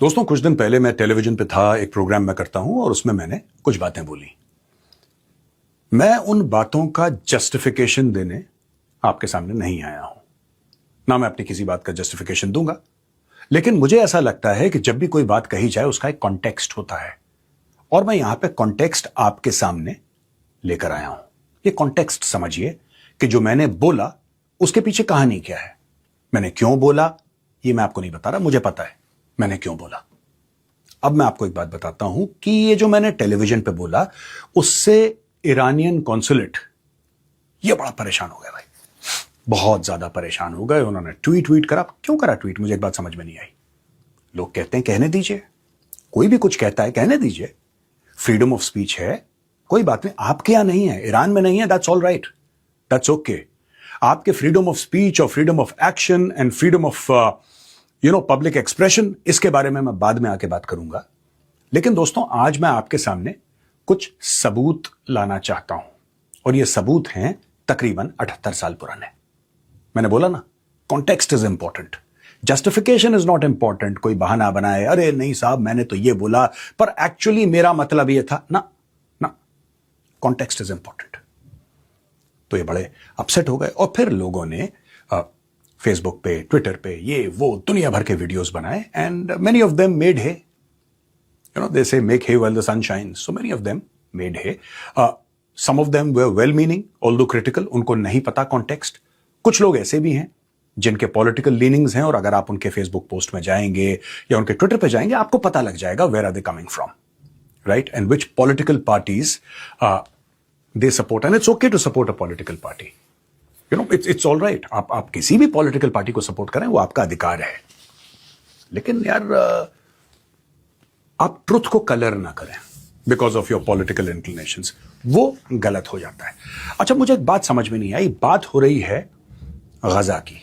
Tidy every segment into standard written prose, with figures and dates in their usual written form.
दोस्तों, कुछ दिन पहले मैं टेलीविजन पे था, एक प्रोग्राम मैं करता हूं और उसमें मैंने कुछ बातें बोली। मैं उन बातों का जस्टिफिकेशन देने आपके सामने नहीं आया हूं, ना मैं अपनी किसी बात का जस्टिफिकेशन दूंगा। लेकिन मुझे ऐसा लगता है कि जब भी कोई बात कही जाए उसका एक कॉन्टेक्स्ट होता है, और मैं यहां पे कॉन्टेक्स्ट आपके सामने लेकर आया हूं। ये कॉन्टेक्स्ट समझिए कि जो मैंने बोला उसके पीछे कहानी क्या है, मैंने क्यों बोला ये मैं आपको नहीं बता रहा, मुझे पता है मैंने क्यों बोला। अब मैं आपको एक बात बताता हूं कि ये जो मैंने टेलीविजन पे बोला उससे ईरानियन कॉन्सुलेट ये बड़ा परेशान हो गया भाई, बहुत ज्यादा परेशान हो गए। उन्होंने ट्वीट करा। क्यों करा ट्वीट, मुझे एक बात समझ में नहीं आई। लोग कहते हैं कहने दीजिए, कोई भी कुछ कहता है कहने दीजिए, फ्रीडम ऑफ स्पीच है, कोई बात नहीं। आपके यहां नहीं है, ईरान में नहीं है, that's all right, that's okay. आपके फ्रीडम ऑफ स्पीच और freedom of action and freedom of public expression, इसके बारे में मैं बाद में आके बात करूंगा। लेकिन दोस्तों, आज मैं आपके सामने कुछ सबूत लाना चाहता हूं, और ये सबूत हैं तकरीबन 78 साल पुराने। मैंने बोला ना, context is important, justification is not important. कोई बहाना बनाए, अरे नहीं साहब मैंने तो ये बोला पर एक्चुअली मेरा मतलब ये था, ना ना, कॉन्टेक्स्ट इज इंपॉर्टेंट। तो ये बड़े अपसेट हो गए, और फिर लोगों ने फेसबुक पे, ट्विटर पे, ये वो दुनिया भर के वीडियोस बनाए, and many of them made है, they say make hay while the sun shines, so many of them made hay. Some of them were well meaning although critical, उनको नहीं पता कॉन्टेक्स्ट। कुछ लोग ऐसे भी हैं जिनके पॉलिटिकल लीनिंग्स हैं, और अगर आप उनके फेसबुक पोस्ट में जाएंगे या उनके ट्विटर पे जाएंगे आपको पता लग जाएगा where are they coming from, right, and which political parties they support. And it's okay to support a political party, it's all right. आप किसी भी पॉलिटिकल पार्टी को सपोर्ट करें, वो आपका अधिकार है। लेकिन यार आप ट्रुथ को कलर ना करें because of your political inclinations, वो गलत हो जाता है। अच्छा, मुझे एक बात समझ में नहीं आई। बात हो रही है गजा की।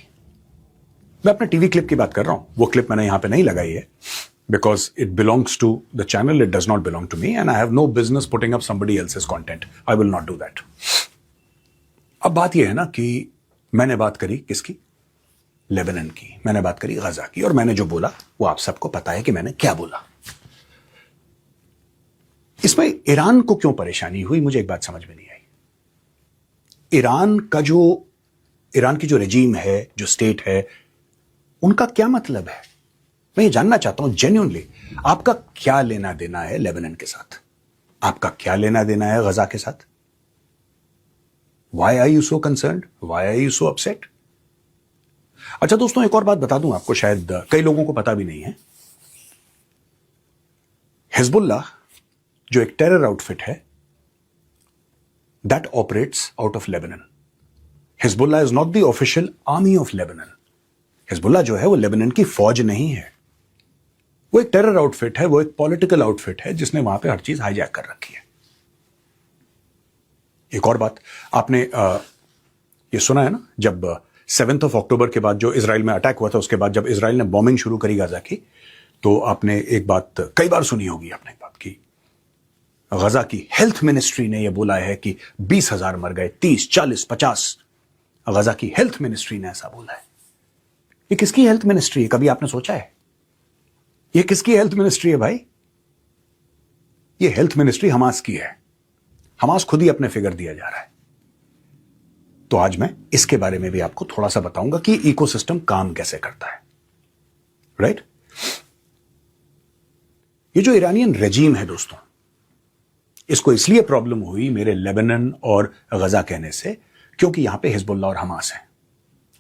मैं अपने टीवी क्लिप की बात कर रहा हूं, वो क्लिप मैंने यहां पे नहीं लगाई है because it belongs to the channel, it does not belong to me, and I have no business putting up somebody else's content, I will not do that. अब बात यह है ना कि मैंने बात करी किसकी, लेबनान की, मैंने बात करी गजा की, और मैंने जो बोला वो आप सबको पता है कि मैंने क्या बोला। इसमें ईरान को क्यों परेशानी हुई, मुझे एक बात समझ में नहीं आई। ईरान की जो रेजीम है, जो स्टेट है, उनका क्या मतलब है, मैं ये जानना चाहता हूं जेन्युइनली। आपका क्या लेना देना है लेबनान के साथ, आपका क्या लेना देना है गजा के साथ? Why are you so concerned? Why are you so upset? अच्छा दोस्तों, एक और बात बता दूं आपको, शायद कई लोगों को पता भी नहीं है। हिजबुल्लाह जो एक टेरर आउटफिट है, that operates out of Lebanon. Hezbollah is not the official army of Lebanon. Hezbollah जो है वो लेबनान की फौज नहीं है, वो एक टेरर आउटफिट है, वो एक पॉलिटिकल आउटफिट है जिसने वहां पे हर चीज हाईजैक कर रखी है। एक और बात, आपने ये सुना है ना, जब 7 अक्टूबर के बाद जो इजराइल में अटैक हुआ था, उसके बाद जब इजराइल ने बॉम्बिंग शुरू करी गाजा की, तो आपने एक बात कई बार सुनी होगी, आपने एक बात की, गजा की हेल्थ मिनिस्ट्री ने यह बोला है कि 20,000 मर गए, 30, 40, 50। गजा की हेल्थ मिनिस्ट्री ने ऐसा बोला है। ये किसकी हेल्थ मिनिस्ट्री है, कभी आपने सोचा है? ये किसकी हेल्थ मिनिस्ट्री है भाई? ये हेल्थ मिनिस्ट्री हमास की है। हमास खुद ही अपने फिगर दिया जा रहा है। तो आज मैं इसके बारे में भी आपको थोड़ा सा बताऊंगा कि इकोसिस्टम काम कैसे करता है, राइट? ये जो ईरानियन रेजीम है दोस्तों, इसको इसलिए प्रॉब्लम हुई मेरे लेबनान और गजा कहने से क्योंकि यहां पे हिजबुल्लाह और हमास है,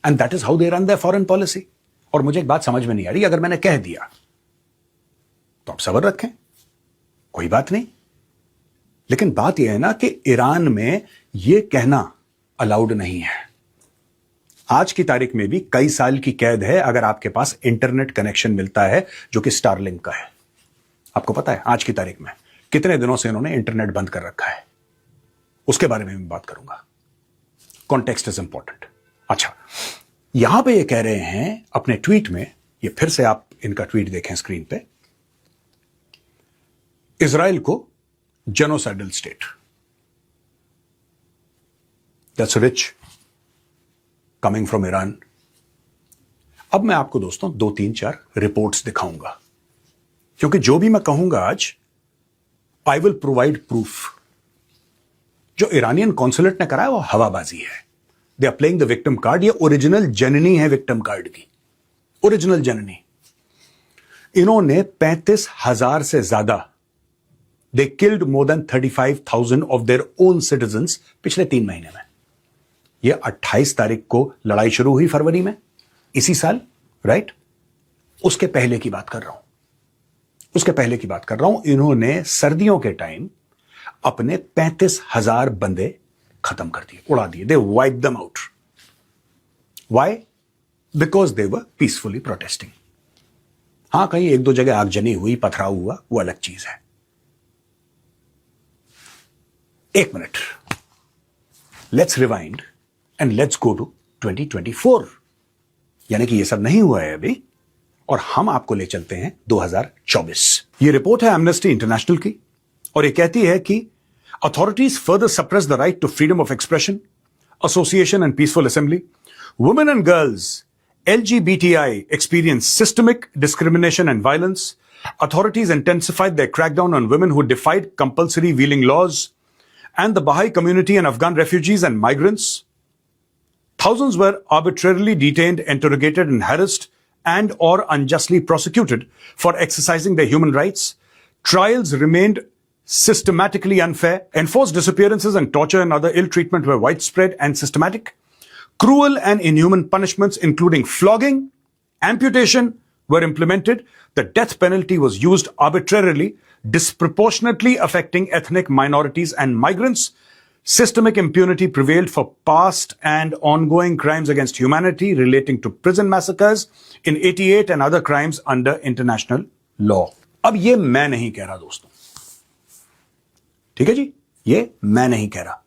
and that is how they run their foreign policy. और मुझे एक बात समझ में नहीं आ रही, अगर मैंने कह दिया तो आप सब्र रखें, कोई बात नहीं। लेकिन बात यह है ना कि ईरान में यह कहना अलाउड नहीं है। आज की तारीख में भी कई साल की कैद है अगर आपके पास इंटरनेट कनेक्शन मिलता है जो कि स्टारलिंक का है। आपको पता है आज की तारीख में कितने दिनों से इन्होंने इंटरनेट बंद कर रखा है, उसके बारे में भी बात करूंगा। Context is important. अच्छा, यहां पे ये कह रहे हैं अपने ट्वीट में, ये फिर से आप इनका ट्वीट देखें स्क्रीन पे, इजराइल को genocidal state, that's rich coming from Iran. अब मैं आपको दोस्तों 2, 3, 4 रिपोर्ट्स दिखाऊंगा। क्योंकि जो भी मैं कहूंगा आज, आई विल प्रोवाइड प्रूफ। जो इरानियन कॉन्सुलेट ने करा है वो हवाबाजी है। They are playing the victim card. ये ओरिजिनल जननी है विक्टिम कार्ड की, ओरिजिनल जननी। इन्होंने 35,000 से ज्यादा, they killed more than 35,000 of their own citizens पिछले 3 महीने में। यह 28 तारीख को लड़ाई शुरू हुई फरवरी में इसी साल, राइट? उसके पहले की बात कर रहा हूं, उसके पहले की बात कर रहा हूं। इन्होंने सर्दियों के टाइम अपने 35,000 बंदे खत्म कर दिए, उड़ा दिए। They wipe them out. Why? Because they were peacefully protesting. हां, कहीं 1-2 जगह आगजनी हुई, पथराव हुआ, वो अलग चीज है। 1 minute, let's rewind and let's go to 2024। यानी कि ये सब नहीं हुआ है अभी, और हम आपको ले चलते हैं 2024। ये रिपोर्ट है एमनेस्टी इंटरनेशनल की, और ये कहती है कि authorities further suppress the right to freedom of expression, association and peaceful assembly. Women and girls LGBTI experience systemic discrimination and violence. Authorities intensified their crackdown on women who defied compulsory wheeling laws, and the Baha'i community and Afghan refugees and migrants. Thousands were arbitrarily detained, interrogated, and harassed and or unjustly prosecuted for exercising their human rights. Trials remained systematically unfair. Enforced disappearances and torture and other ill treatment were widespread and systematic. Cruel and inhuman punishments, including flogging, amputation, were implemented. The death penalty was used arbitrarily, disproportionately affecting ethnic minorities and migrants. Systemic impunity prevailed for past and ongoing crimes against humanity relating to prison massacres in 88 and other crimes under international law. अब ये मैं नहीं कह रहा दोस्तों, ठीक है जी, ये मैं नहीं कह रहा,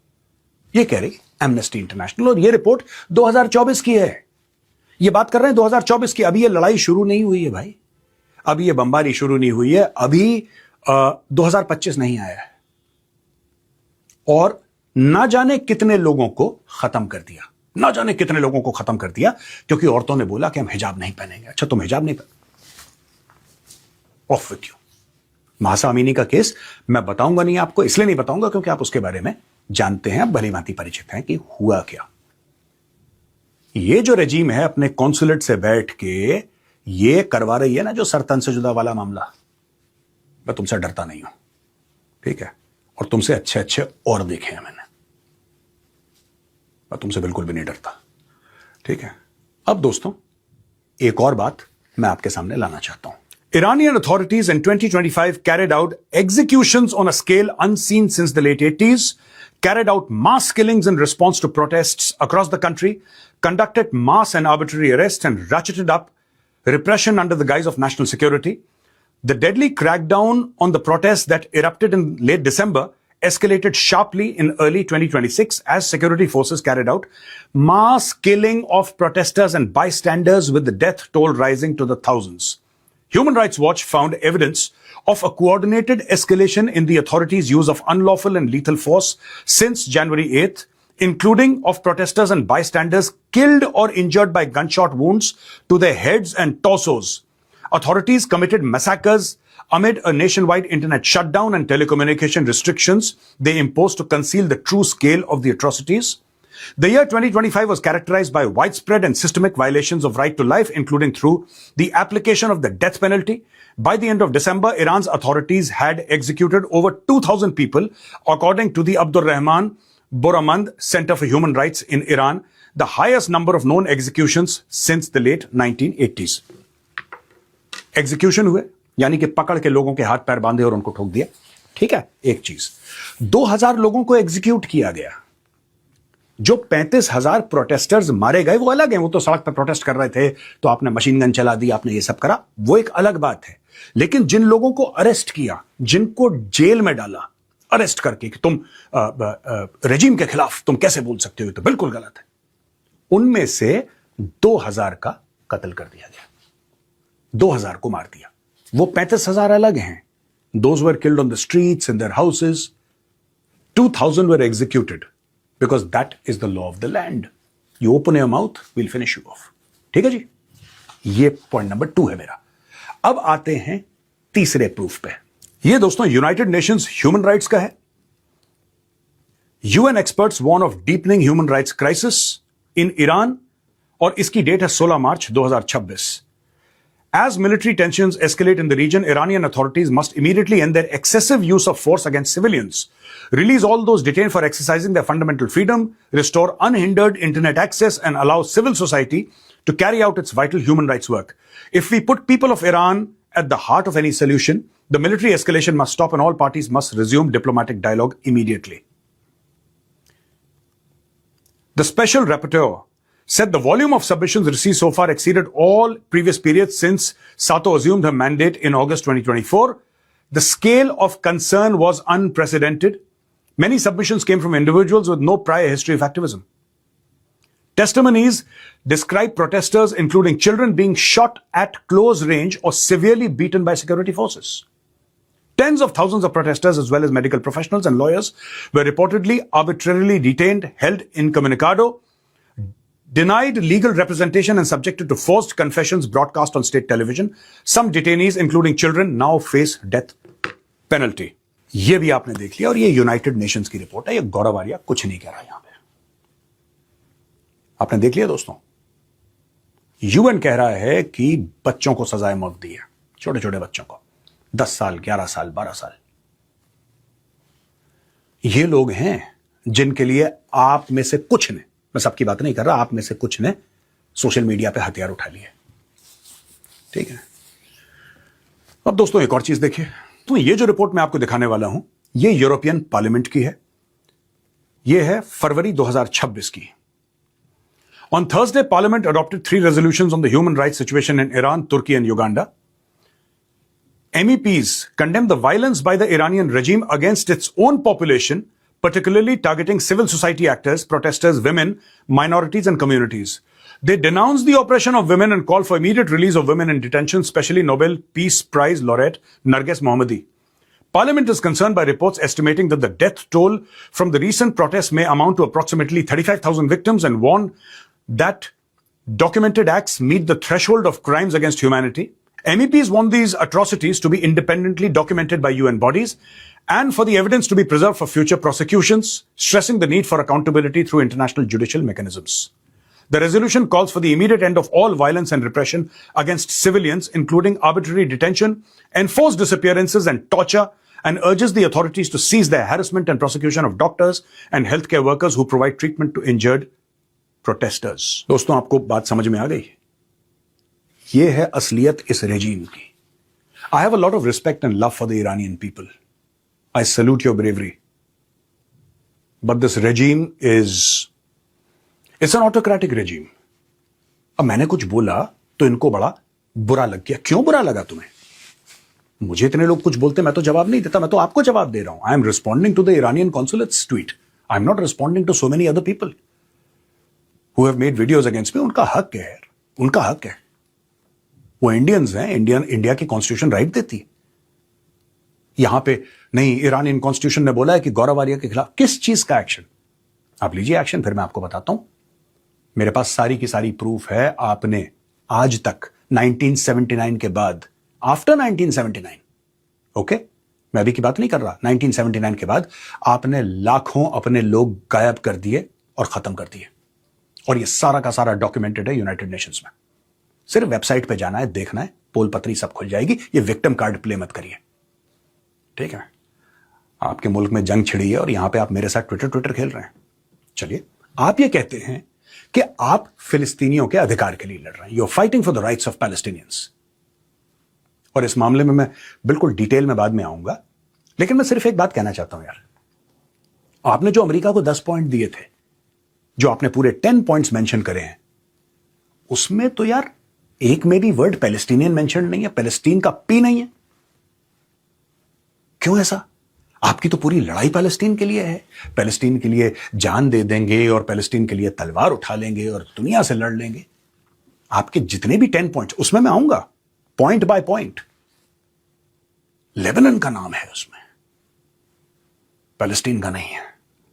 ये कह रही एमनेस्टी इंटरनेशनल, और ये रिपोर्ट 2024 की है। ये बात कर रहे हैं 2024 की। अभी ये लड़ाई शुरू नहीं हुई है भाई, अभी ये बमबारी शुरू नहीं हुई है, अभी 2025 नहीं आया है, और ना जाने कितने लोगों को खत्म कर दिया, ना जाने कितने लोगों को खत्म कर दिया, क्योंकि औरतों ने बोला कि हम हिजाब नहीं पहनेंगे। अच्छा, तुम हिजाब नहीं पहन, ऑफ विथ यू। महासा अमीनी का केस मैं बताऊंगा नहीं आपको, इसलिए नहीं बताऊंगा क्योंकि आप उसके बारे में जानते हैं, भली भांति परिचित हैं कि हुआ क्या। ये जो रजीम है अपने कॉन्सुलेट से बैठ के ये करवा रही है ना, जो सरतन से जुदा वाला मामला, मैं तुमसे डरता नहीं हूं, ठीक है? और तुमसे अच्छे अच्छे और देखे हैं मैंने, मैं तुमसे बिल्कुल भी नहीं डरता, ठीक है? अब दोस्तों, एक और बात मैं आपके सामने लाना चाहता हूं। Iranian authorities in 2025 carried out executions on a scale unseen since the late 80s, carried out mass killings in response to protests across the country, conducted mass and arbitrary arrests, and ratcheted up repression under the guise of national security. The deadly crackdown on the protests that erupted in late December escalated sharply in early 2026 as security forces carried out mass killing of protesters and bystanders, with the death toll rising to the thousands. Human Rights Watch found evidence of a coordinated escalation in the authorities' use of unlawful and lethal force since January 8th, including of protesters and bystanders killed or injured by gunshot wounds to their heads and torsos. Authorities committed massacres amid a nationwide internet shutdown and telecommunication restrictions they imposed to conceal the true scale of the atrocities. The year 2025 was characterized by widespread and systemic violations of right to life, including through the application of the death penalty. By the end of December, Iran's authorities had executed over 2,000 people, according to the Abdur Rahman Boramand Center for Human Rights in Iran, the highest number of known executions since the late 1980s. Execution हुए, यानी कि पकड़ के लोगों के हाथ पैर बांधे और उनको ठोक दिया, ठीक है? एक चीज। 2,000 लोगों को एग्जीक्यूट किया गया। जो 35,000 प्रोटेस्टर्स मारे गए वो अलग हैं, वो तो सड़क पर प्रोटेस्ट कर रहे थे, तो आपने मशीन गन चला दी, आपने ये सब करा, वो एक अलग बात है। लेकिन जिन लोगों को अरेस्ट किया, जिनको जेल में डाला अरेस्ट करके कि तुम रेजिम के खिलाफ तुम कैसे बोल सकते हो, तो बिल्कुल गलत है, उनमें से 2,000 का कत्ल कर दिया गया, 2,000 को मार दिया। वो 35,000 अलग हैं। Those were killed on the streets, in their houses. 2,000 were executed. Because that is the law of the land. You open your mouth, we'll finish you off. ठीक है जी? ये पॉइंट नंबर 2 है मेरा। अब आते हैं तीसरे प्रूफ पे। ये दोस्तों यूनाइटेड नेशंस ह्यूमन राइट्स का है। UN experts warn of deepening human rights crisis in Iran, और इसकी डेट है 16 मार्च 2026। As military tensions escalate in the region, Iranian authorities must immediately end their excessive use of force against civilians, release all those detained for exercising their fundamental freedom, restore unhindered internet access, and allow civil society to carry out its vital human rights work. If we put people of Iran at the heart of any solution, the military escalation must stop and all parties must resume diplomatic dialogue immediately. The special rapporteur said the volume of submissions received so far exceeded all previous periods since Sato assumed her mandate in August 2024. The scale of concern was unprecedented. Many submissions came from individuals with no prior history of activism. Testimonies describe protesters, including children, being shot at close range or severely beaten by security forces. Tens of thousands of protesters, as well as medical professionals and lawyers, were reportedly arbitrarily detained, held incommunicado, denied legal representation, and subjected to forced confessions broadcast on state television. Some detainees, including children, now face death penalty. ये भी आपने देख लिया, और ये United Nations की report है। ये गौरव आर्या कुछ नहीं कह रहा यहां पे। आपने देख लिया दोस्तों, यूएन कह रहा है कि बच्चों को सजाए मौत दी है, छोटे छोटे बच्चों को, 10 साल, 11 साल, 12 साल। ये लोग हैं जिनके लिए आप में से कुछ ने, मैं सबकी बात नहीं कर रहा, आप में से कुछ ने सोशल मीडिया पे हथियार उठा लिए। ठीक है, अब दोस्तों एक और चीज देखिए। तो ये जो रिपोर्ट मैं आपको दिखाने वाला हूं, ये यूरोपियन पार्लियामेंट की है। ये है फरवरी 2026 की। On Thursday, Parliament adopted 3 resolutions on the human rights situation in Iran, Turkey, and Uganda. MEPs condemned the violence by the Iranian regime against its own population, particularly targeting civil society actors, protesters, women, minorities, and communities. They denounced the oppression of women and called for immediate release of women in detention, especially Nobel Peace Prize laureate Narges Mohammadi. Parliament is concerned by reports estimating that the death toll from the recent protests may amount to approximately 35,000 victims, and warned that documented acts meet the threshold of crimes against humanity. MEPs want these atrocities to be independently documented by UN bodies and for the evidence to be preserved for future prosecutions, stressing the need for accountability through international judicial mechanisms. The resolution calls for the immediate end of all violence and repression against civilians, including arbitrary detention, enforced disappearances, and torture, and urges the authorities to cease their harassment and prosecution of doctors and healthcare workers who provide treatment to injured protesters. दोस्तों, आपको बात समझ में आ गई? ये है असलियत इस रेजीम की। I have a lot of respect and love for the Iranian people. I salute your bravery. But this regime it's an autocratic regime. अब मैंने कुछ बोला तो इनको बड़ा बुरा लग गया। क्यों बुरा लगा तुम्हें? मुझे इतने लोग कुछ बोलते, मैं तो जवाब नहीं देता, मैं तो आपको जवाब दे रहा हूं। I am responding to the Iranian consulate's tweet. I am not responding to so many other people who have made videos against me. उनका हक है यार, उनका हक है। वो इंडियंस हैं, इंडिया की कॉन्स्टिट्यूशन राइट देती है। यहां पे नहीं, ईरानियन कॉन्स्टिट्यूशन ने बोला है कि गौरव आर्या के खिलाफ किस चीज का एक्शन। आप लीजिए एक्शन, फिर मैं आपको बताता हूं। मेरे पास सारी की सारी प्रूफ है। आपने आज तक 1979 के बाद, आफ्टर 1979, ओके, मैं अभी की बात नहीं कर रहा, 1979 के बाद आपने लाखों अपने लोग गायब कर दिए और खत्म कर दिए, और ये सारा का सारा डॉक्यूमेंटेड है यूनाइटेड नेशंस में। सिर्फ वेबसाइट पे जाना है, देखना है, पोल पत्री सब खुल जाएगी। ये विक्टिम कार्ड प्ले मत करिए, ठीक है? आपके मुल्क में जंग छिड़ी है और यहां पे आप मेरे साथ ट्विटर खेल रहे हैं। चलिए, आप ये कहते हैं कि आप फिलिस्तीनियों के अधिकार के लिए लड़ रहे हैं, you are fighting for the rights of Palestinians. और इस मामले में मैं बिल्कुल डिटेल में बाद में आऊंगा, लेकिन मैं सिर्फ एक बात कहना चाहता हूं यार। आपने जो अमेरिका को 10 पॉइंट दिए थे, जो आपने पूरे 10 पॉइंट्स मेंशन करे हैं, उसमें तो यार एक में भी वर्ड पैलेस्टीनियन मेंशन नहीं है, पैलेस्टीन का पी नहीं है। क्यों ऐसा? आपकी तो पूरी लड़ाई पैलेस्टीन के लिए है। पैलेस्टीन के लिए जान दे देंगे और पैलेस्टीन के लिए तलवार उठा लेंगे और दुनिया से लड़ लेंगे। आपके जितने भी 10 पॉइंट्स, उसमें मैं आऊंगा पॉइंट बाय पॉइंट। लेबनान का नाम है उसमें, पैलेस्टीन का नहीं है।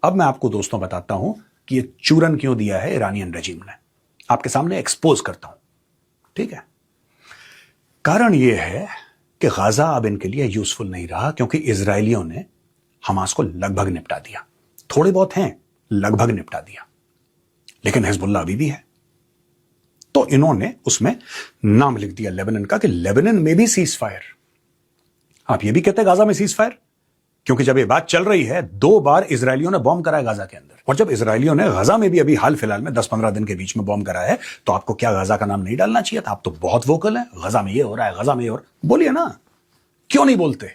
अब मैं आपको दोस्तों बताता हूं कि ये चूरन क्यों दिया है ईरानियन रेजिम ने। आपके सामने एक्सपोज करता हूं, ठीक है? कारण यह है कि गाजा अब इनके लिए यूजफुल नहीं रहा क्योंकि इजरायलियों ने हमास को लगभग निपटा दिया। थोड़े बहुत हैं, लगभग निपटा दिया, लेकिन हिजबुल्लाह अभी भी है। तो इन्होंने उसमें नाम लिख दिया लेबनान का कि लेबनान में भी सीज फायर। आप ये भी कहते हैं गाजा में सीज फायर, क्योंकि जब ये बात चल रही है 2 बार इजरायलियों ने बॉम्ब कराया गाजा के अंदर, और जब इजरायलियों ने गाजा में भी अभी हाल फिलहाल में 10-15 दिन के बीच में बॉम्ब कराया है, तो आपको क्या गाजा का नाम नहीं डालना चाहिए था? आप तो बहुत वोकल हैं, गाजा में ये हो रहा है, गाजा में ये हो रहा है, बोलिए ना, क्यों नहीं बोलते?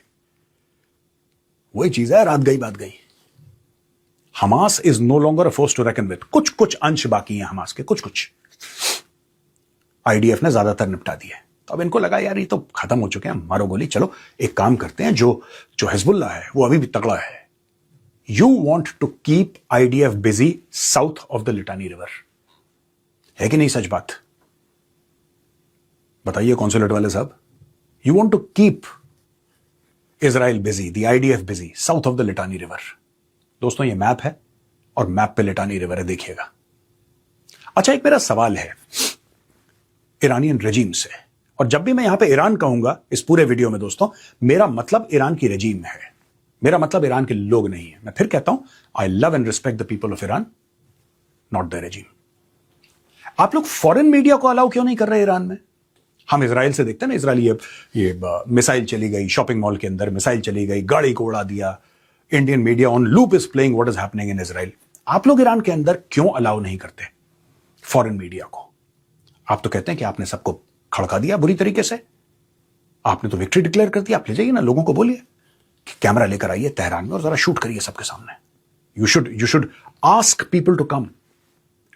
वही चीज है, रात गई बात गई। Hamas is no longer a force to reckon with. कुछ कुछ अंश बाकी हैं हमास के, कुछ कुछ। आईडीएफ ने ज्यादातर निपटा दिया है, तो अब इनको लगा यार ये तो खत्म हो चुके हैं, मारो गोली, चलो एक काम करते हैं, जो हिजबुल्लाह है वो अभी भी तगड़ा है। You want to keep IDF busy south of the Litani river, है कि नहीं सच बात? बताइए कॉन्सुलेट वाले साहब, you want to keep Israel busy, the IDF busy south of the Litani river. दोस्तों ये मैप है और मैप पे लिटानी रिवर है, देखिएगा। अच्छा, एक मेरा सवाल है ईरानियन रेजीम से, और जब भी मैं यहां पे ईरान कहूंगा इस पूरे वीडियो में दोस्तों, मेरा मतलब ईरान की रेजीम है, मेरा मतलब ईरान के लोग नहीं है। मैं फिर कहता हूं, I love and respect the people of Iran, not the regime. आप लोग फॉरेन मीडिया को अलाउ क्यों नहीं कर रहे ईरान में? हम इजराइल से देखते हैं ना, इजराइल ये मिसाइल चली गई शॉपिंग मॉल के अंदर, मिसाइल चली गई, गाड़ी को उड़ा दिया, Indian media on loop is playing what is happening in Israel. आप लोग ईरान के अंदर क्यों अलाउ नहीं करते फॉरेन मीडिया को? आप तो कहते हैं कि आपने सबको खड़का दिया बुरी तरीके से, आपने तो विक्ट्री डिक्लेयर कर दी। आप ले जाइए ना, लोगों को बोलिए कि कैमरा लेकर आइए तेहरान में और जरा शूट करिए सबके सामने। You should ask people to come,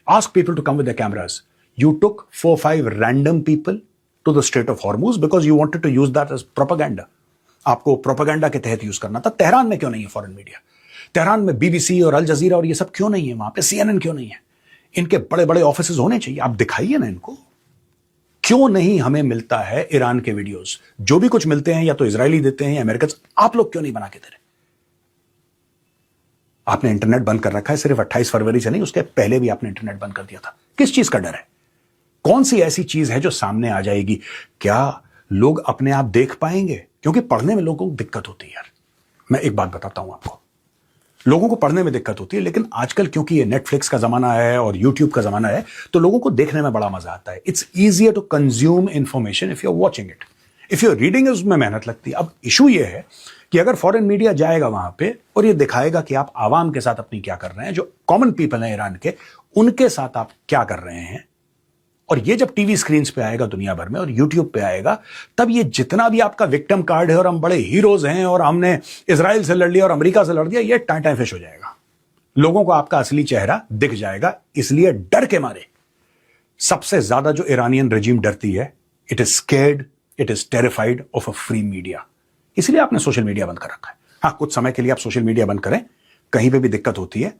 ask people to come with the cameras. You took 4-5 random people to the strait of Hormuz because you wanted to use that as propaganda. आपको propaganda के तहत use करना था। Tehran में क्यों नहीं है foreign media? Tehran में बीबीसी और अल जजीरा और ये सब क्यों नहीं है? वहां पे सीएनएन क्यों नहीं है? इनके बड़े बड़े ऑफिसेज होने चाहिए, आप दिखाइए ना इनको। क्यों नहीं हमें मिलता है ईरान के वीडियोस? जो भी कुछ मिलते हैं या तो इजरायली देते हैं या अमेरिकन, आप लोग क्यों नहीं बना के दे रहे? आपने इंटरनेट बंद कर रखा है, सिर्फ 28 फरवरी से नहीं, उसके पहले भी आपने इंटरनेट बंद कर दिया था। किस चीज का डर है? कौन सी ऐसी चीज है जो सामने आ जाएगी? क्या लोग अपने आप देख पाएंगे? क्योंकि पढ़ने में लोगों को दिक्कत होती है यार। मैं एक बात बताता हूं आपको, लोगों को पढ़ने में दिक्कत होती है, लेकिन आजकल क्योंकि ये नेटफ्लिक्स का जमाना है और यूट्यूब का जमाना है, तो लोगों को देखने में बड़ा मजा आता है। It's easier to consume information if you are watching it, if you are reading, उसमें मेहनत लगती है। अब इशू ये है कि अगर फॉरेन मीडिया जाएगा वहां पे और ये दिखाएगा कि आप आवाम के साथ अपनी क्या कर रहे हैं, जो कॉमन पीपल हैं ईरान के, उनके साथ आप क्या कर रहे हैं, और ये जब टीवी स्क्रीन पे आएगा दुनिया भर में और यूट्यूब पे आएगा, तब ये जितना भी आपका विक्टिम कार्ड है और हम बड़े हीरोज हैं और हमने इजराइल से लड़ लिया और अमेरिका से लड़ दिया, ये टाइम फिश हो जाएगा। लोगों को आपका असली चेहरा दिख जाएगा। इसलिए डर के मारे सबसे ज्यादा जो ईरानियन रेजिम डरती है, it is scared, it is terrified of a free media. इसलिए आपने सोशल मीडिया बंद कर रखा है। हाँ, कुछ समय के लिए आप सोशल मीडिया बंद करें, कहीं पे भी दिक्कत होती है,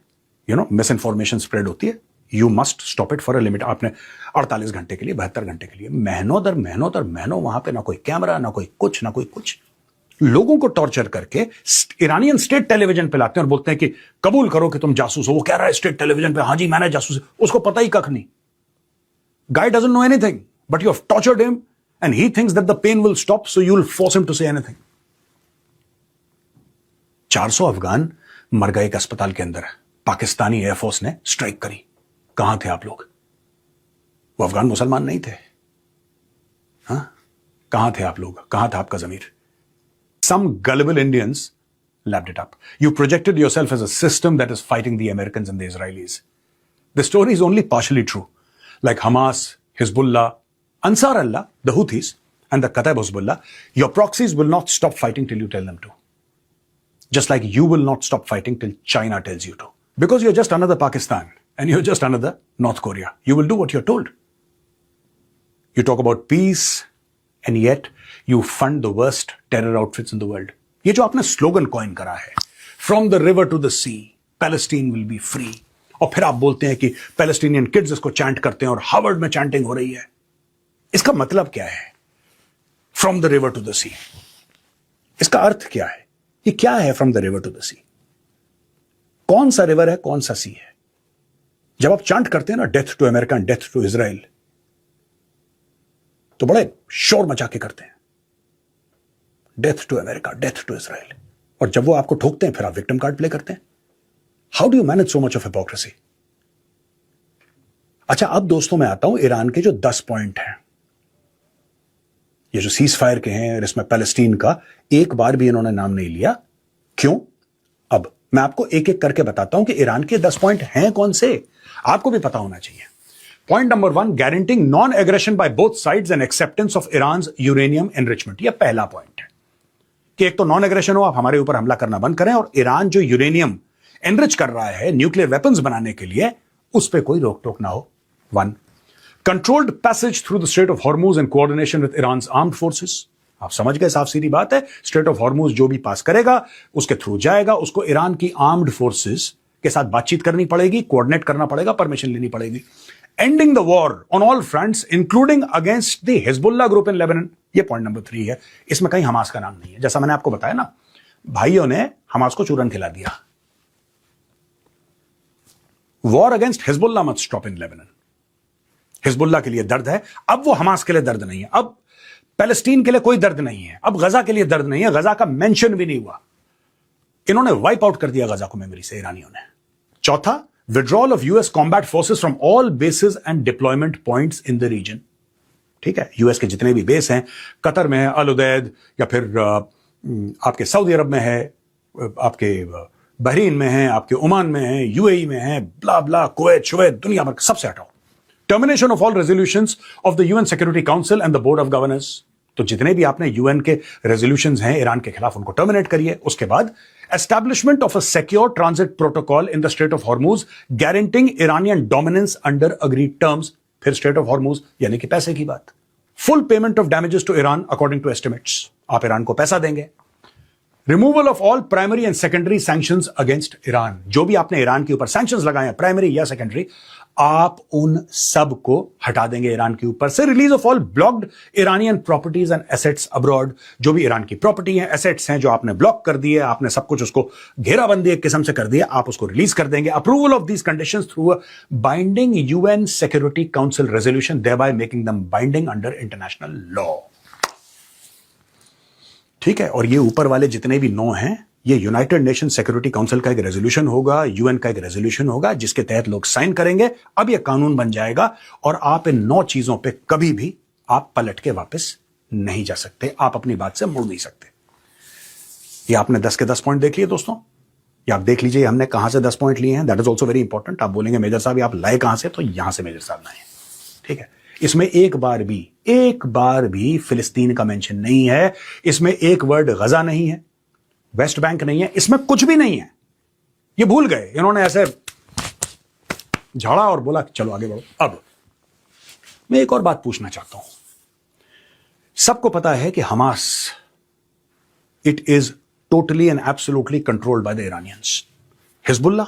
मिस इंफॉर्मेशन स्प्रेड होती है, you must stop it for a limit. आपने 48 घंटे के लिए, 72 घंटे के लिए, महीनों दर महीनों वहां पे ना कोई कैमरा, ना कोई कुछ, लोगों को टॉर्चर करके ईरानियन स्टेट टेलीविजन पे लाते हैं और बोलते हैं कि कबूल करो कि तुम जासूस हो। वो कह रहा है स्टेट टेलीविजन पे, हाँ जी मैंने जासूस, उसको पता ही कख नहीं। Guy doesn't know anything, but you have tortured him and he thinks that the pain will stop, so you will force him to say anything. 400 Afghan मर गए एक अस्पताल के अंदर, पाकिस्तानी एयरफोर्स ने स्ट्राइक करी। कहां थे आप लोग? वो अफगान मुसलमान नहीं थे। हाँ, कहां थे आप लोग? कहां था आपका जमीर? Some gullible Indians lapped it up. You projected yourself as a system that is fighting the Americans and the Israelis. The story is only partially true. Like Hamas, Hezbollah, Ansar Allah, the Houthis, and the Kataib Hezbollah, your proxies will not stop fighting till you tell them to. Just like you will not stop fighting till China tells you to. Because you're just another Pakistan and you're just another North Korea. You will do what you're told. You talk about peace and yet you fund the worst terror outfits in the world. ये जो आपने slogan coin करा है, From the river to the sea, Palestine will be free. और फिर आप बोलते हैं कि पैलेस्टीनियन किड्स इसको चैंट करते हैं और हार्वर्ड में चैंटिंग हो रही है। इसका मतलब क्या है? From the river to the sea. इसका अर्थ क्या है? ये क्या है From the river to the sea? कौन सा रिवर है, कौन सा सी है? जब आप चैंट करते हैं ना, death to America, death to Israel, तो बड़े शोर मचा के करते हैं। Death to America, death to Israel, और जब वो आपको ठोकते हैं फिर आप विक्टिम कार्ड प्ले करते हैं। How do you manage so much of hypocrisy? अच्छा, अब दोस्तों मैं आता हूं ईरान के जो 10 पॉइंट हैं, ये जो सीज फायर के हैं, और इसमें पैलेस्टीन का एक बार भी इन्होंने नाम नहीं लिया। क्यों? अब मैं आपको एक एक करके बताता हूं कि ईरान के 10 पॉइंट हैं कौन से, आपको भी पता होना चाहिए। Point number 1, guaranteeing non aggression by both sides and acceptance of Iran's uranium enrichment. यह पहला पॉइंट है कि एक तो नॉन एग्रेशन हो, आप हमारे ऊपर हमला करना बंद करें, और ईरान जो यूरेनियम एनरिच कर रहा है न्यूक्लियर वेपन्स बनाने के लिए, उस पर कोई रोक टोक ना हो। 1, controlled passage through the strait of Hormuz in coordination with Iran's armed forces. आप समझ गए, साफ सीधी बात है, स्ट्रेट ऑफ हॉर्मुज जो भी पास करेगा उसके थ्रू जाएगा, उसको ईरान की आर्म्ड फोर्सेस के साथ बातचीत करनी पड़ेगी, कोऑर्डिनेट करना पड़ेगा, परमिशन लेनी पड़ेगी। Ending the war on all fronts including against the Hezbollah group in Lebanon. ये पॉइंट नंबर 3 है। इसमें कहीं हमास का नाम नहीं है। जैसा मैंने आपको बताया ना, भाइयों ने हमास को चूरन खिला दिया। वॉर अगेंस्ट हिजबुल्लाह मत स्टॉप इन लेबनान। हिजबुल्लाह के लिए दर्द है, अब वो हमास के लिए दर्द नहीं है। अब पैलेस्टीन के लिए कोई दर्द नहीं है, अब गजा के लिए दर्द नहीं है, गजा का मेंशन भी नहीं हुआ। इन्होंने वाइप आउट कर दिया गजा को मेमोरी से, ईरानियों ने। चौथा, withdrawal of US combat forces from all bases and deployment points in the region. ठीक है, यूएस के जितने भी बेस हैं, कतर में है अल उदैद, या फिर आपके सऊदी अरब में है, आपके बहरीन में है, आपके ओमान में है, यूएई में है, ब्ला ब्ला, कुवैत शुवैत, दुनिया भर सबसे हटाओ। Termination of all resolutions of the UN security council and the board of governors. तो जितने भी आपने यूएन के रेजोल्यूशंस हैं ईरान के खिलाफ, उनको टर्मिनेट करिए। उसके बाद establishment of a secure transit protocol in the strait of Hormuz guaranteeing Iranian dominance under agreed terms. फिर स्ट्रेट ऑफ हॉर्मुज यानी कि पैसे की बात। Full payment of damages to Iran according to estimates. आप ईरान को पैसा देंगे। Removal of all primary and secondary sanctions against Iran. जो भी आपने ईरान के ऊपर सैंक्शंस लगाए हैं, प्राइमरी या सेकेंडरी, आप उन सब को हटा देंगे ईरान के ऊपर से। Release of all blocked Iranian properties and assets abroad. जो भी ईरान की प्रॉपर्टी है, एसेट्स हैं जो आपने ब्लॉक कर दिए, आपने सब कुछ उसको घेराबंदी एक किस्म से कर दिया, आप उसको रिलीज कर देंगे। Approval of these conditions through a binding UN security council resolution, thereby making them binding under international law. ठीक है, और ये ऊपर वाले जितने भी 9 हैं, ये यूनाइटेड नेशन सिक्योरिटी काउंसिल का एक रेजोल्यूशन होगा, यूएन का एक रेजोल्यूशन होगा, जिसके तहत लोग साइन करेंगे। अब ये कानून बन जाएगा, और आप इन 9 चीजों पे कभी भी आप पलट के वापस नहीं जा सकते, आप अपनी बात से मुड़ नहीं सकते। ये आपने 10 के 10 पॉइंट देख लिए दोस्तों। ये आप देख लीजिए हमने कहां से 10 पॉइंट लिए हैं। That is also very important. आप बोलेंगे मेजर साहब आप लाए कहां से, तो यहां से मेजर साहब लाए। ठीक है, इसमें एक बार भी फिलिस्तीन का मेंशन नहीं है, इसमें एक वर्ड गजा नहीं है, वेस्ट बैंक नहीं है, इसमें कुछ भी नहीं है। ये भूल गए, इन्होंने ऐसे झाड़ा और बोला चलो आगे बढ़ो। अब मैं एक और बात पूछना चाहता हूं। सबको पता है कि Hamas, it is totally and absolutely controlled by the Iranians. Hezbollah,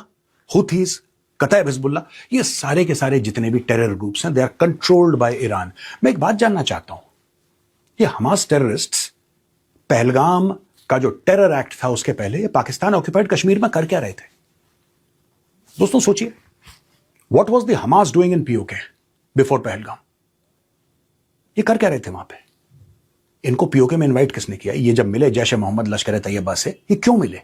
Houthis, Kataib Hezbollah, ये सारे के सारे जितने भी टेरर ग्रुप्स हैं, they are controlled by Iran. मैं एक बात जानना चाहता हूं, ये हमास टेररिस्ट्स पहलगाम का जो टेरर एक्ट था उसके पहले ये पाकिस्तान ऑक्यूपाइड कश्मीर में कर क्या रहे थे? दोस्तों सोचिए, what was the Hamas doing in PoK before Pahalgam? ये कर क्या रहे थे वहां पे? इनको पीओके में इनवाइट किसने किया? ये जब मिले जैश ए मोहम्मद लश्कर तैयबा से, ये क्यों मिले?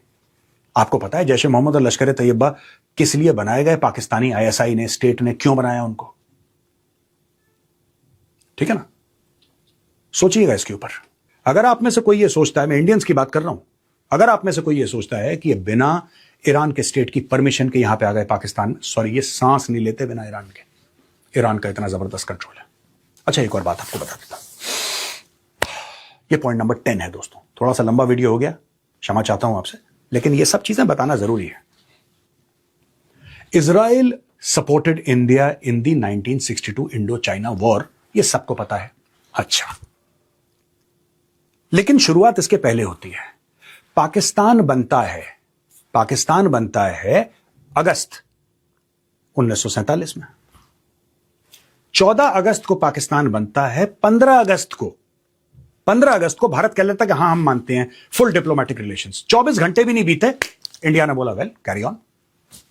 आपको पता है जैश ए मोहम्मद और लश्कर तैयबा किस लिए बनाए गए? पाकिस्तानी आईएसआई ने, स्टेट ने क्यों बनाया उनको? ठीक है ना, सोचिएगा इसके ऊपर। अगर आप में से कोई ये सोचता है, मैं इंडियंस की बात कर रहा हूं, अगर आप में से कोई ये सोचता है कि ये बिना ईरान के स्टेट की परमिशन के यहां पे आ गए पाकिस्तान में, सॉरी, ये सांस नहीं लेते बिना ईरान के। ईरान का इतना जबरदस्त कंट्रोल है। अच्छा, एक और बात आपको बता देता हूं। ये पॉइंट नंबर 10 है दोस्तों। थोड़ा सा लंबा वीडियो हो गया, क्षमा चाहता हूं आपसे, लेकिन ये सब चीजें बताना जरूरी है। Israel supported India in the 1962 Indo China war, ये सबको पता है। अच्छा, लेकिन शुरुआत इसके पहले होती है। पाकिस्तान बनता है अगस्त 1947 में। 14 अगस्त को पाकिस्तान बनता है। 15 अगस्त को भारत कह लेता है कि हाँ हम मानते हैं फुल डिप्लोमेटिक रिलेशंस। 24 घंटे भी नहीं बीते, इंडिया ने बोला वेल कैरी ऑन,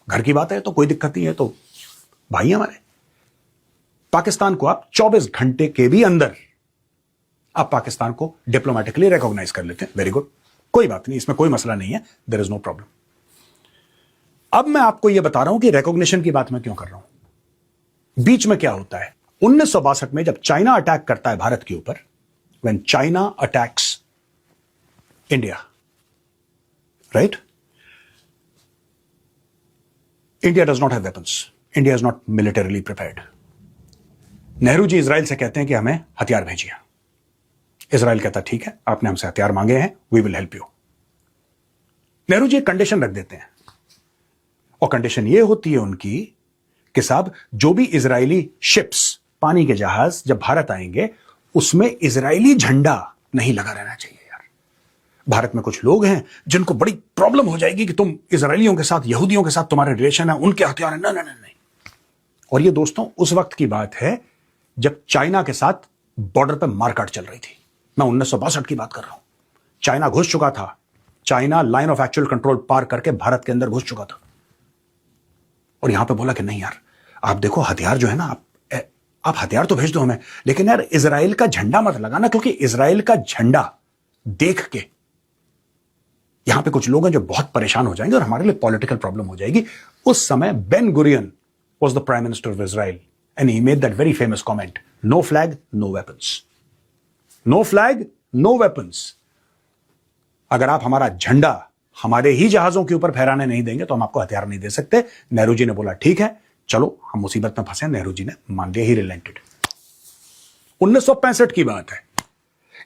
घर की बात है तो कोई दिक्कत नहीं है, तो भाई हमारे। पाकिस्तान को आप 24 घंटे के भी अंदर आप पाकिस्तान को डिप्लोमेटिकली रिकॉग्नाइज कर लेते हैं, वेरी गुड, कोई बात नहीं, इसमें कोई मसला नहीं है, देयर इज नो प्रॉब्लम। अब मैं आपको यह बता रहा हूं कि रिकॉग्निशन की बात मैं क्यों कर रहा हूं। बीच में क्या होता है, 1962 में जब चाइना अटैक करता है भारत के ऊपर, when China attacks India, right, India does not have weapons, India is not militarily prepared. Nehru ji Israel से कहते हैं कि हमें हथियार भेजिए। इजराइल कहता ठीक है, आपने हमसे हथियार मांगे हैं, we will help you. Nehru ji एक कंडीशन रख देते हैं, और कंडीशन यह होती है उनकी कि साहब जो भी इजरायली शिप्स, पानी के जहाज जब भारत आएंगे, उसमें इजरायली झंडा नहीं लगा रहना चाहिए। यार, भारत में कुछ लोग हैं जिनको बड़ी प्रॉब्लम हो जाएगी कि तुम इजरायलियों के साथ, यहूदियों के साथ तुम्हारे रिलेशन है, उनके हथियार है, नहीं। और ये दोस्तों उस वक्त की बात है जब चाइना के साथ बॉर्डर पर मारकाट चल रही थी। मैं 1962 की बात कर रहा हूं। चाइना घुस चुका था, China line of actual control पार करके भारत के अंदर घुस चुका था, और यहां पे बोला कि नहीं यार, आप देखो हथियार जो है ना, आप हथियार तो भेज दो हमें, लेकिन यार इजराइल का झंडा मत लगाना, क्योंकि इजराइल का झंडा देख के यहां पे कुछ लोग हैं जो बहुत परेशान हो जाएंगे और हमारे लिए पॉलिटिकल प्रॉब्लम हो जाएगी। उस समय Ben Gurion was the prime minister of Israel, and he made that very famous comment, no flag, no weapons. No flag, no weapons. अगर आप हमारा झंडा हमारे ही जहाजों के ऊपर फहराने नहीं देंगे तो हम आपको हथियार नहीं दे सकते। नेहरू जी ने बोला ठीक है, चलो हम मुसीबत में फंसे। नेहरू जी ने मान लिया, ही रिलेंटेड। 1965 की बात है,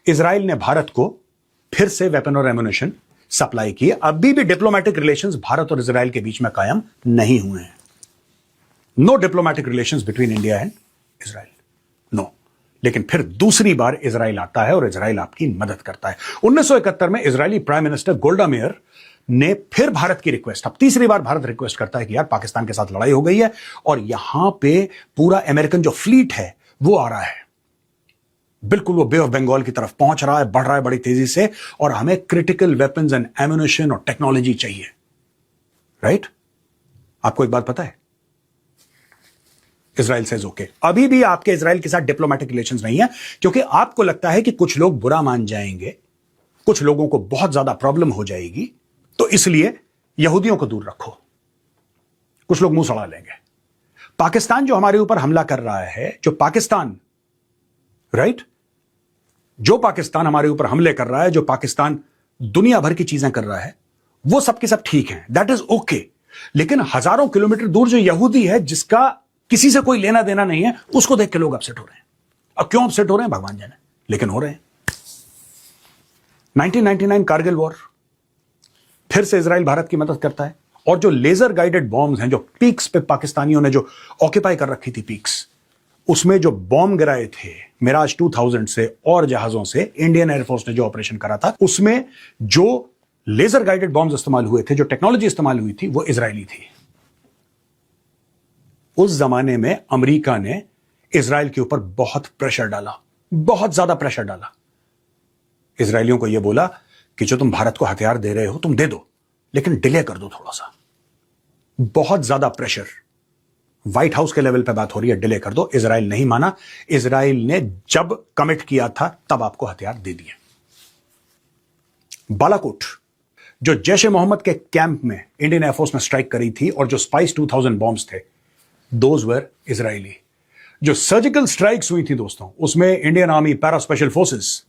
इजराइल ने भारत को फिर से वेपन और एम्युनिशन सप्लाई किए। अभी भी डिप्लोमेटिक रिलेशंस भारत और इजराइल के बीच में कायम नहीं हुए हैं। No diplomatic relations between India and Israel, no. लेकिन फिर दूसरी बार इजराइल आता है और इजराइल आपकी मदद करता है। 1971 में इजरायली प्राइम मिनिस्टर गोल्डा मेयर ने फिर भारत की रिक्वेस्ट, अब तीसरी बार भारत रिक्वेस्ट करता है कि यार पाकिस्तान के साथ लड़ाई हो गई है और यहां पे पूरा अमेरिकन जो फ्लीट है वो आ रहा है, बिल्कुल वो बे ऑफ बंगाल की तरफ पहुंच रहा है, बढ़ रहा है बड़ी तेजी से, और हमें क्रिटिकल वेपन्स एंड एम्युनिशन और टेक्नोलॉजी चाहिए, राइट? आपको एक बात पता है, इजराइल सेज ओके। अभी भी आपके इजराइल के साथ डिप्लोमेटिक रिलेशंस नहीं है, क्योंकि आपको लगता है कि कुछ लोग बुरा मान जाएंगे, कुछ लोगों को बहुत ज्यादा प्रॉब्लम हो जाएगी, तो इसलिए यहूदियों को दूर रखो, कुछ लोग मुंह सड़ा लेंगे। पाकिस्तान जो हमारे ऊपर हमला कर रहा है, जो पाकिस्तान, राइट, जो पाकिस्तान हमारे ऊपर हमले कर रहा है, जो पाकिस्तान दुनिया भर की चीजें कर रहा है, वो सबके सब ठीक है, दैट इज ओके। लेकिन हजारों किलोमीटर दूर जो यहूदी है, जिसका किसी से कोई लेना देना नहीं है, उसको देख के लोग अपसेट हो रहे हैं। अब क्यों अपसेट हो रहे हैं भगवान जाने, लेकिन हो रहे हैं। 1999 कारगिल वॉर, फिर से इजराइल भारत की मदद करता है, और जो लेजर गाइडेड बॉम्ब्स हैं, जो पीक्स पे पाकिस्तानियों ने जो ऑक्यूपाई कर रखी थी पीक्स, उसमें जो बॉम्ब गिराए थे मिराज 2000 से और जहाजों से, इंडियन एयरफोर्स ने जो ऑपरेशन करा था, उसमें जो लेजर गाइडेड बॉम्ब्स इस्तेमाल हुए थे, जो टेक्नोलॉजी इस्तेमाल हुई थी, वो इजरायली थी। उस जमाने में अमेरिका ने इजराइल के ऊपर बहुत प्रेशर डाला, बहुत ज्यादा प्रेशर डाला। इजरायलियों को यह बोला कि जो तुम भारत को हथियार दे रहे हो तुम दे दो, लेकिन डिले कर दो थोड़ा सा। बहुत ज्यादा प्रेशर, व्हाइट हाउस के लेवल पे बात हो रही है, डिले कर दो। इजराइल नहीं माना। इजराइल ने जब कमिट किया था तब आपको हथियार दे दिए। बालाकोट, जो जैश ए मोहम्मद के कैंप में इंडियन एयरफोर्स ने स्ट्राइक करी थी, और जो स्पाइस 2000 बॉम्ब्स थे, दोज वर इजरायली। जो सर्जिकल स्ट्राइक्स हुई थी दोस्तों, उसमें Indian army para special forces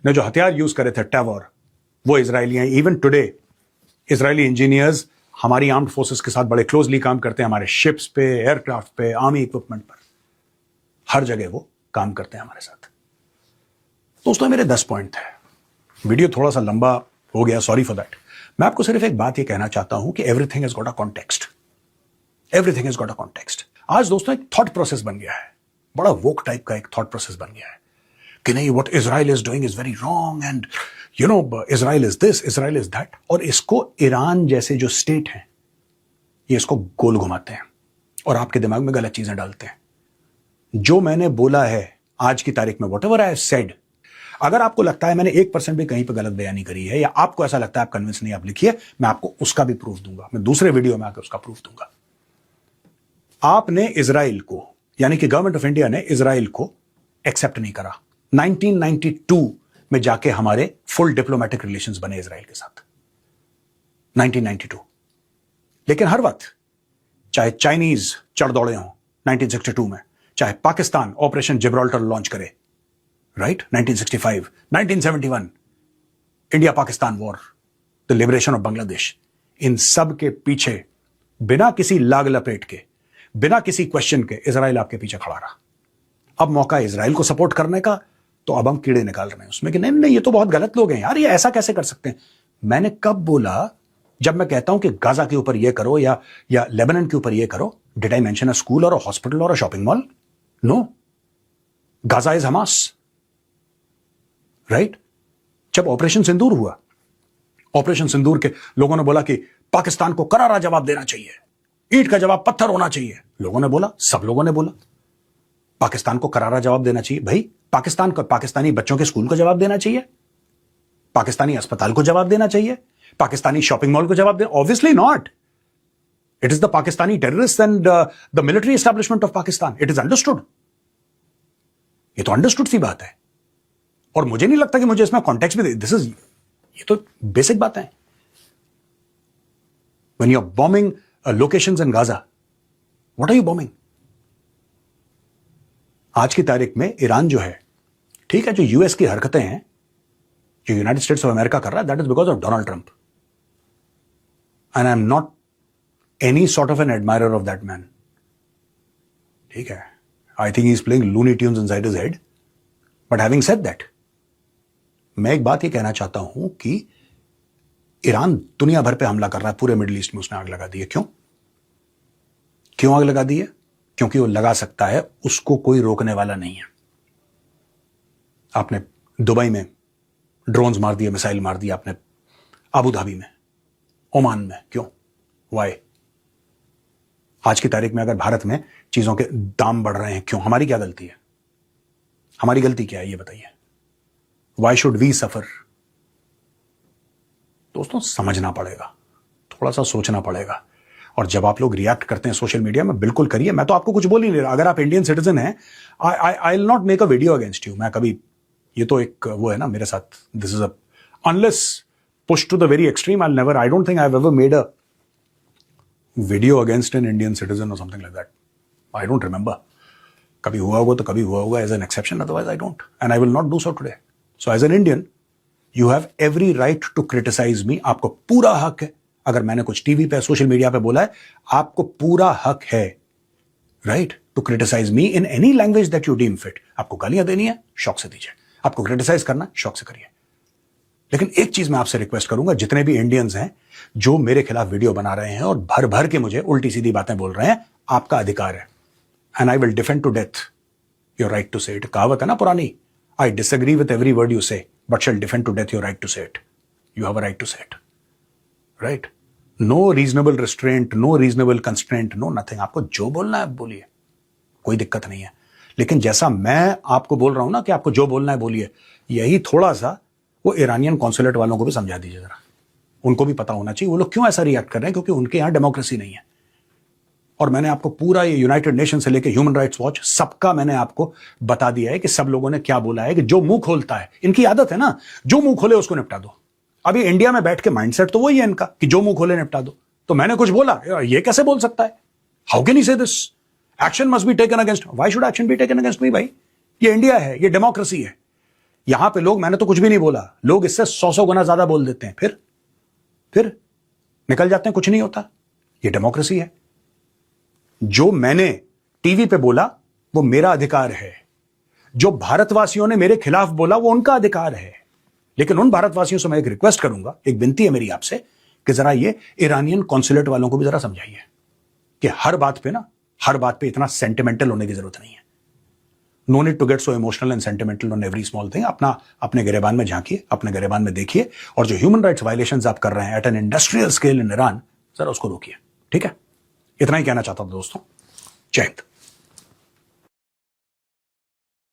ने जो हथियार यूज करे थे, टैवर, वो इजरायली हैं। इवन टुडे इजरायली इंजीनियर्स हमारी आर्म्ड फोर्सेस के साथ बड़े क्लोजली काम करते हैं, हमारे शिप्स पे, एयरक्राफ्ट पे, आर्मी इक्विपमेंट पर, हर जगह वो काम करते हैं हमारे साथ। दोस्तों मेरे 10 पॉइंट थे, वीडियो थोड़ा सा लंबा हो गया, सॉरी फॉर दैट। मैं आपको सिर्फ एक बात ये कहना चाहता हूं कि everything has got a context, everything has got a context. आज दोस्तों एक थॉट प्रोसेस बन गया है, बड़ा वोक टाइप का एक थॉट प्रोसेस बन गया है कि नहीं, what Israel is doing is very wrong, and you know Israel is this, Israel is that. और इसको ईरान जैसे जो स्टेट हैं, ये इसको गोल घुमाते हैं और आपके दिमाग में गलत चीजें डालते हैं। जो मैंने बोला है आज की तारीख में, what ever I have said, अगर आपको लगता है मैंने 1% भी कहीं पर गलत बयानी करी है, या आपको ऐसा लगता है आप कन्विंस नहीं, आप लिखिए, मैं आपको उसका भी प्रूफ दूंगा, मैं दूसरे वीडियो में आकर उसका प्रूफ दूंगा। आपने इजराइल को, यानी कि गवर्नमेंट ऑफ इंडिया ने इजराइल को एक्सेप्ट नहीं करा, 1992 में जाके हमारे फुल डिप्लोमेटिक रिलेशंस बने इजराइल के साथ, 1992। लेकिन हर वक्त चाहे चाइनीज चढ़ दौड़े हों 1962 में, चाहे पाकिस्तान ऑपरेशन जिब्राल्टर लॉन्च करे, right, 1965, 1971, India Pakistan war, the liberation of Bangladesh, इन सब के पीछे बिना किसी लाग लपेट के, बिना किसी क्वेश्चन के इजराइल आपके पीछे खड़ा रहा। अब मौका है इजराइल को सपोर्ट करने का, तो अब हम कीड़े निकाल रहे हैं उसमें कि नहीं नहीं, ये तो बहुत गलत लोग हैं यार, ये ऐसा कैसे कर सकते हैं। मैंने कब बोला? जब मैं कहता हूं कि गाजा के ऊपर ये करो या लेबनान के ऊपर ये करो, did I mention a school और अ हॉस्पिटल और a shopping mall? No, Gaza is Hamas, right. जब ऑपरेशन सिंदूर हुआ, ऑपरेशन सिंदूर के लोगों ने बोला कि पाकिस्तान को करारा जवाब देना चाहिए, ईंट का जवाब पत्थर होना चाहिए। लोगों ने बोला, सब लोगों ने बोला पाकिस्तान को करारा जवाब देना चाहिए। भाई पाकिस्तान को, पाकिस्तानी बच्चों के स्कूल को जवाब देना चाहिए, पाकिस्तानी अस्पताल को जवाब देना चाहिए, पाकिस्तानी शॉपिंग मॉल को जवाब देना? Obviously not. It is the Pakistani terrorist and the military establishment of Pakistan. It is understood. ये तो अंडरस्टूड सी बात है, और मुझे नहीं लगता कि मुझे इसमें कॉन्टेक्स्ट भी दिस इज, ये तो बेसिक बात है। When you are bombing locations in Gaza, what are you bombing? आज की तारीख में ईरान जो है, ठीक है, जो यूएस की हरकतें हैं, जो यूनाइटेड स्टेट्स ऑफ अमेरिका कर रहा है, that is because of Donald Trump, and I am not any sort of an admirer of that man. ठीक है, I think he is playing Looney Tunes inside his head, but having said that, मैं एक बात ये कहना चाहता हूं कि ईरान दुनिया भर पे हमला कर रहा है, पूरे मिडिल ईस्ट में उसने आग लगा दी है। क्यों आग लगा दी है? क्योंकि वो लगा सकता है, उसको कोई रोकने वाला नहीं है। आपने दुबई में ड्रोन्स मार दिए, मिसाइल मार दिया आपने, अबू धाबी में, ओमान में, क्यों? वाई? आज की तारीख में अगर भारत में चीजों के दाम बढ़ रहे हैं, क्यों? हमारी क्या गलती है? हमारी गलती क्या है ये बताइए? Why should we suffer? दोस्तों समझना पड़ेगा, थोड़ा सा सोचना पड़ेगा। और जब आप लोग रिएक्ट करते हैं सोशल मीडिया में, बिल्कुल करिए, मैं तो आपको कुछ बोल ही नहीं रहा। अगर आप इंडियन सिटीजन हैं, आई will not make a video against you. मैं कभी, ये तो एक वो है ना मेरे साथ, this is a unless push to the very extreme, I don't think I have ever made a video against an Indian citizen और something like that. I don't remember. कभी हुआ होगा तो कभी हुआ होगा as an exception, otherwise I don't, and I will not do so today. So as an Indian you have every right to criticise me. आपको पूरा हक है, अगर मैंने कुछ टीवी पे, सोशल मीडिया पे बोला है, आपको पूरा हक है, right, to criticise me in any language that you deem fit. आपको गालियां देनी है, शौक से दीजिए। आपको क्रिटिसाइज करना, शौक से करिए। लेकिन एक चीज मैं आपसे रिक्वेस्ट करूंगा, जितने भी इंडियंस हैं जो मेरे खिलाफ वीडियो बना रहे हैं और भर भर के मुझे उल्टी सीधी बातें बोल रहे हैं, आपका अधिकार है, and I will defend to death your right to say it. कहावत है ना पुरानी, I disagree with every word you say, but shall defend to death your right to say it. You have a right to say it. Right? No reasonable restraint, no reasonable constraint, no nothing. आपको जो बोलना है बोलिए, कोई दिक्कत नहीं है। लेकिन जैसा मैं आपको बोल रहा हूं ना कि आपको जो बोलना है बोलिए, यही थोड़ा सा वो ईरानियन कॉन्सुलेट वालों को भी समझा दीजिए जरा। उनको भी पता होना चाहिए वो लोग क्यों ऐसा रिएक्ट कर रहे हैं, क्योंकि उनके यहां डेमोक्रेसी नहीं है। और मैंने आपको पूरा ये यूनाइटेड नेशन से लेकर ह्यूमन राइट्स वॉच, सबका मैंने आपको बता दिया है कि सब लोगों ने क्या बोला है, कि जो मुंह खोलता है, इनकी आदत है ना, जो मुंह खोले उसको निपटा दो। अभी इंडिया में बैठ के माइंडसेट तो वही है इनका कि जो मुंह खोले निपटा दो। तो मैंने कुछ बोला, ये कैसे बोल सकता है? हाउ कैन ही से this? Action must be taken against. Why should action be taken against me? भाई ये इंडिया है, ये डेमोक्रेसी है। यहां पे लोग, मैंने तो कुछ भी नहीं बोला, लोग इससे 100 गुना ज्यादा बोल देते हैं, फिर निकल जाते हैं, कुछ नहीं होता। ये डेमोक्रेसी है। जो मैंने टीवी पे बोला वो मेरा अधिकार है, जो भारतवासियों ने मेरे खिलाफ बोला वो उनका अधिकार है। लेकिन उन भारतवासियों से मैं एक रिक्वेस्ट करूंगा, एक विनती है मेरी आपसे, कि जरा ये ईरानियन कॉन्सुलेट वालों को भी जरा समझाइए कि हर बात पे इतना सेंटिमेंटल होने की जरूरत नहीं है। No need to get so emotional and sentimental on every small thing. अपने गिरेबान में झांकिए, अपने गिरेबान में देखिए, और जो ह्यूमन राइट्स वायलेशंस आप कर रहे हैं at an industrial scale in Iran, जरा उसको रोकिए। ठीक है, इतना ही कहना चाहता हूं दोस्तों। जय हिंद।